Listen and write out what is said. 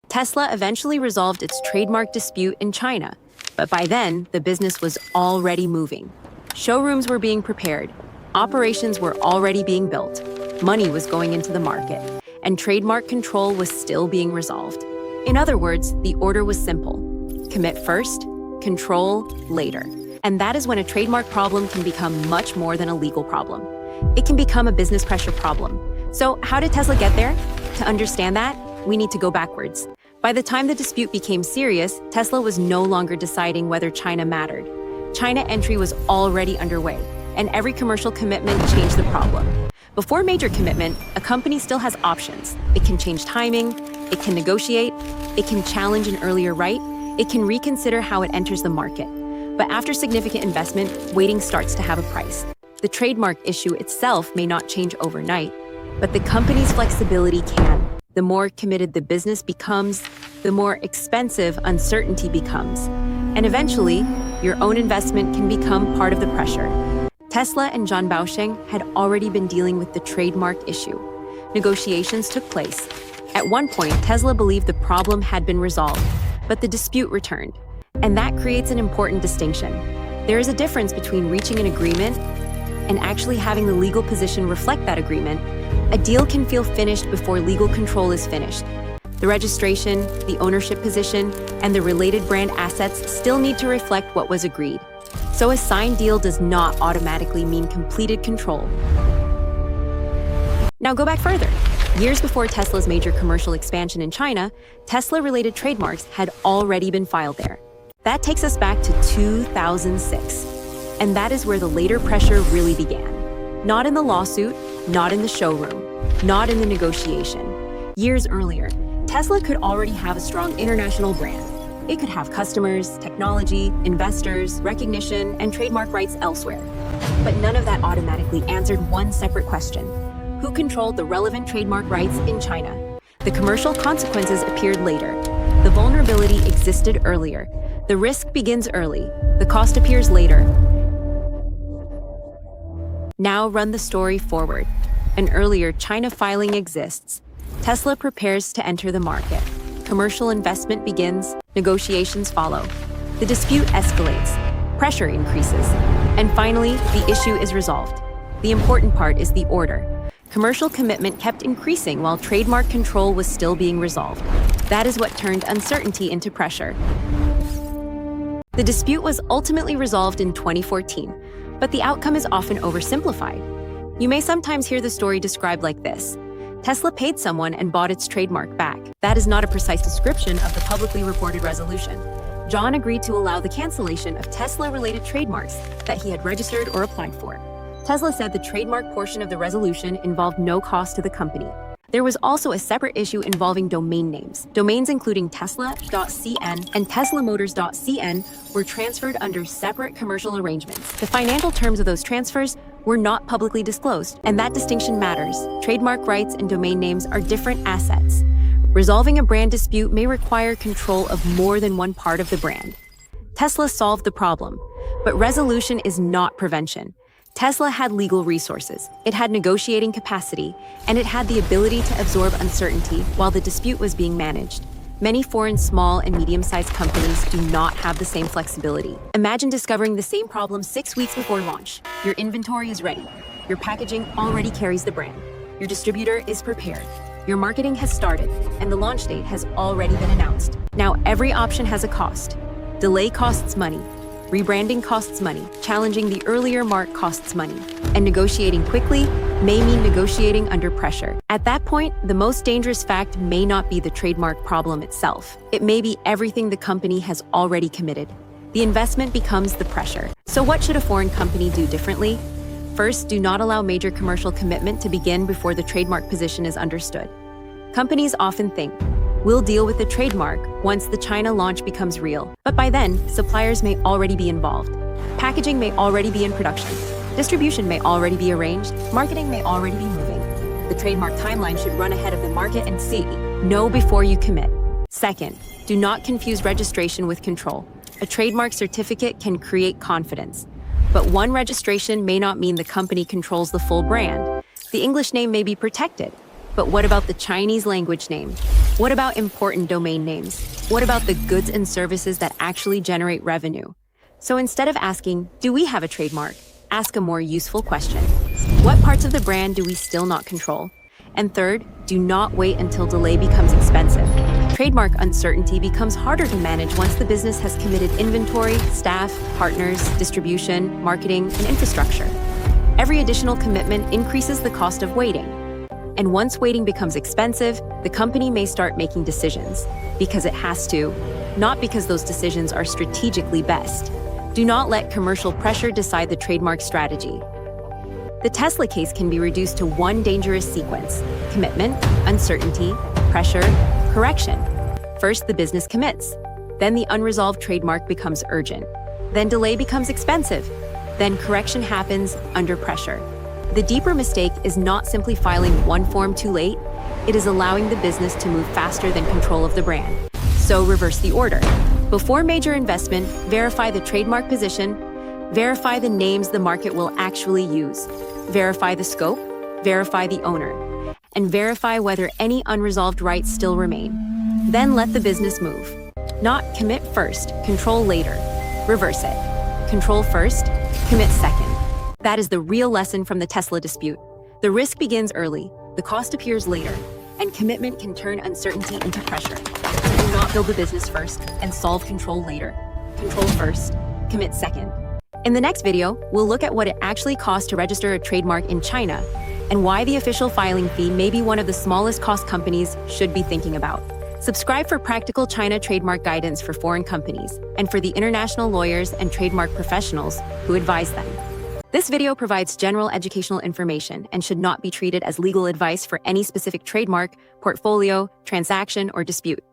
Tesla eventually resolved its trademark dispute in China, but by then, the business was already moving. Showrooms were being prepared, operations were already being built, money was going into the market, and trademark control was still being resolved. In other words, the order was simple: commit first, control later. And that is when a trademark problem can become much more than a legal problem. It can become a business pressure problem. So how did Tesla get there? To understand that, we need to go backwards. By the time the dispute became serious, Tesla was no longer deciding whether China mattered. China entry was already underway, and every commercial commitment changed the problem. Before major commitment, a company still has options. It can change timing, it can negotiate, it can challenge an earlier right, it can reconsider how it enters the market. But after significant investment, waiting starts to have a price. The trademark issue itself may not change overnight, but the company's flexibility can. The more committed the business becomes, the more expensive uncertainty becomes. And eventually, your own investment can become part of the pressure. Tesla and John Baosheng had already been dealing with the trademark issue. Negotiations took place. At one point, Tesla believed the problem had been resolved, but the dispute returned. And that creates an important distinction. There is a difference between reaching an agreement and actually having the legal position reflect that agreement. A deal can feel finished before legal control is finished. The registration, the ownership position, and the related brand assets still need to reflect what was agreed. So a signed deal does not automatically mean completed control. Now go back further. Years before Tesla's major commercial expansion in China, Tesla-related trademarks had already been filed there. That takes us back to 2006. And that is where the later pressure really began. Not in the lawsuit, not in the showroom, not in the negotiation. Years earlier, Tesla could already have a strong international brand. It could have customers, technology, investors, recognition, and trademark rights elsewhere. But none of that automatically answered one separate question: who controlled the relevant trademark rights in China? The commercial consequences appeared later. The vulnerability existed earlier. The risk begins early. The cost appears later. Now run the story forward. An earlier China filing exists. Tesla prepares to enter the market. Commercial investment begins. Negotiations follow. The dispute escalates. Pressure increases. And finally, the issue is resolved. The important part is the order. Commercial commitment kept increasing while trademark control was still being resolved. That is what turned uncertainty into pressure. The dispute was ultimately resolved in 2014, but the outcome is often oversimplified. You may sometimes hear the story described like this: Tesla paid someone and bought its trademark back. That is not a precise description of the publicly reported resolution. John agreed to allow the cancellation of Tesla-related trademarks that he had registered or applied for. Tesla said the trademark portion of the resolution involved no cost to the company. There was also a separate issue involving domain names. Domains including tesla.cn and teslamotors.cn were transferred under separate commercial arrangements. The financial terms of those transfers were not publicly disclosed, and that distinction matters. Trademark rights and domain names are different assets. Resolving a brand dispute may require control of more than one part of the brand. Tesla solved the problem, but resolution is not prevention. Tesla had legal resources, it had negotiating capacity, and it had the ability to absorb uncertainty while the dispute was being managed. Many foreign small and medium-sized companies do not have the same flexibility. Imagine discovering the same problem 6 weeks before launch. Your inventory is ready. Your packaging already carries the brand. Your distributor is prepared. Your marketing has started, and the launch date has already been announced. Now every option has a cost. Delay costs money. Rebranding costs money. Challenging the earlier mark costs money. And negotiating quickly may mean negotiating under pressure. At that point, the most dangerous fact may not be the trademark problem itself. It may be everything the company has already committed. The investment becomes the pressure. So what should a foreign company do differently? First, do not allow major commercial commitment to begin before the trademark position is understood. Companies often think, we'll deal with the trademark once the China launch becomes real. But by then, suppliers may already be involved. Packaging may already be in production. Distribution may already be arranged. Marketing may already be moving. The trademark timeline should run ahead of the market and see. Know before you commit. Second, do not confuse registration with control. A trademark certificate can create confidence. But one registration may not mean the company controls the full brand. The English name may be protected. But what about the Chinese language name? What about important domain names? What about the goods and services that actually generate revenue? So instead of asking, do we have a trademark? Ask a more useful question. What parts of the brand do we still not control? And third, do not wait until delay becomes expensive. Trademark uncertainty becomes harder to manage once the business has committed inventory, staff, partners, distribution, marketing, and infrastructure. Every additional commitment increases the cost of waiting. And once waiting becomes expensive, the company may start making decisions because it has to, not because those decisions are strategically best. Do not let commercial pressure decide the trademark strategy. The Tesla case can be reduced to one dangerous sequence: commitment, uncertainty, pressure, correction. First, the business commits. Then the unresolved trademark becomes urgent. Then delay becomes expensive. Then correction happens under pressure. The deeper mistake is not simply filing one form too late, it is allowing the business to move faster than control of the brand. So reverse the order. Before major investment, verify the trademark position, verify the names the market will actually use, verify the scope, verify the owner, and verify whether any unresolved rights still remain. Then let the business move. Not commit first, control later. Reverse it. Control first, commit second. That is the real lesson from the Tesla dispute. The risk begins early, the cost appears later, and commitment can turn uncertainty into pressure. Do not build the business first and solve control later. Control first, commit second. In the next video, we'll look at what it actually costs to register a trademark in China and why the official filing fee may be one of the smallest cost companies should be thinking about. Subscribe for practical China trademark guidance for foreign companies and for the international lawyers and trademark professionals who advise them. This video provides general educational information and should not be treated as legal advice for any specific trademark, portfolio, transaction, or dispute.